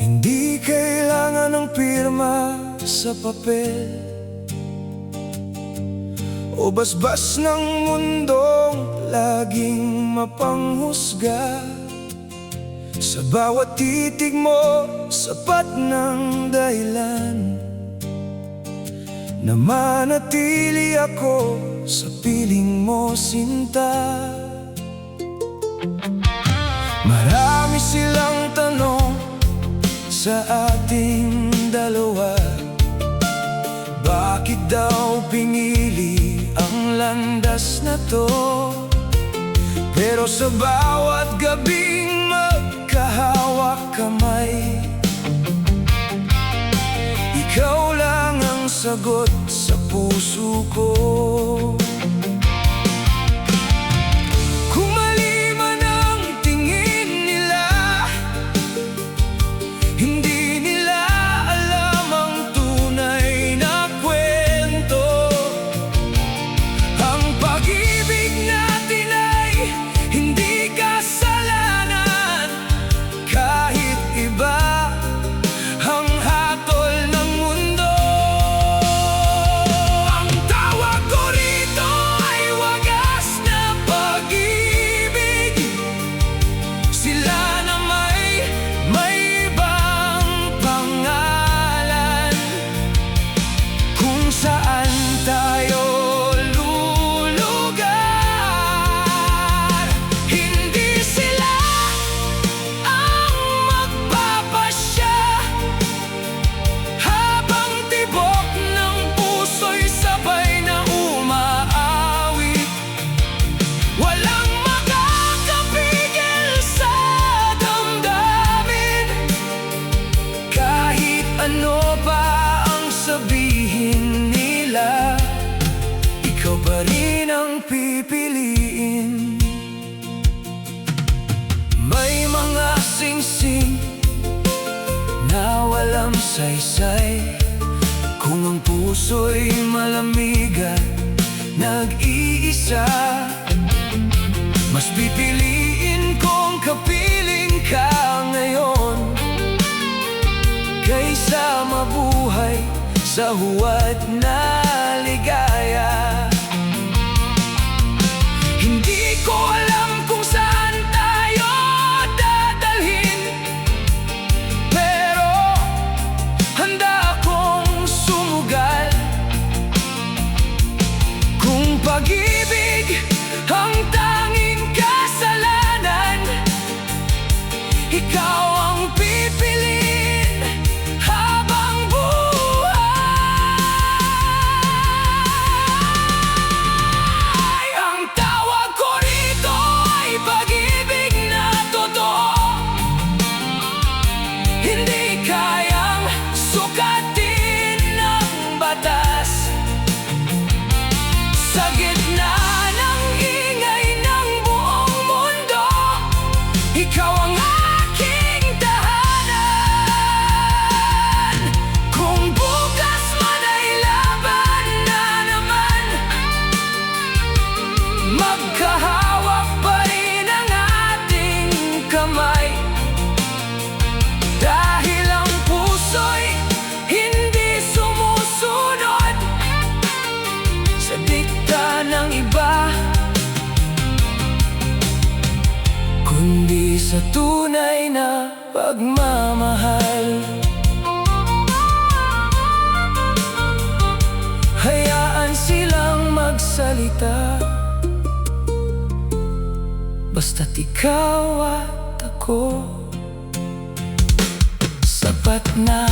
Hindi kailangan ng pirma sa papel o basbas ng mundong laging mapanghusga. Sa bawat titig mo, sapat ng dahilan na manatili ako sa piling mo, sinta. Marami silang tanong sa ating dalawa. Bakit daw pinili ang landas na to? Pero sa bawat gabing magkahawak kamay, ikaw lang ang sagot sa puso ko. Kung mali man ang tingin nila, hindi nila alam ang tunay na kwento. Ang pag-ibig natin ay hindi kasalanan, kahit iba ang hatol ng mundo. Ang tawag ko rito ay wagas na pag-ibig. Sila na may ibang pangalan. Kung saan tayo lulugar, hindi sila ang magpapasya. Habang tibok ng puso'y sabay na umaawit, walang makakapigil sa damdamin. Kahit ano pa ang sabihin nila, ikaw pa rin ang pipiliin. May mga singsing na walang saysay. Kung ang puso'y malamig at nag-iisa, mas pipiliin kong kapiling ka ngayon kaysa mabuhay sa huwad na ligaya. Hindi ko alam kung saan tayo dadalhin, pero handa akong sumugal. Kung pag-ibig ang tanging kasalanan, ikaw ang pipiliin habang buhay. Ang tawag ko rito ay pag-ibig na totoo. Hindi kayang sukatin ng batas. Sa gitna ng ingay ng buong mundo, ikaw ang aking tahanan. Kung bukas man ay laban na naman, magkahawak pa rin ang ating kamay. Dahil ang puso'y hindi sumusunod sa dikta ng iba, kundi sa tunay na pagmamahal. Hayaan silang magsalita, basta't ikaw at ako, sapat na.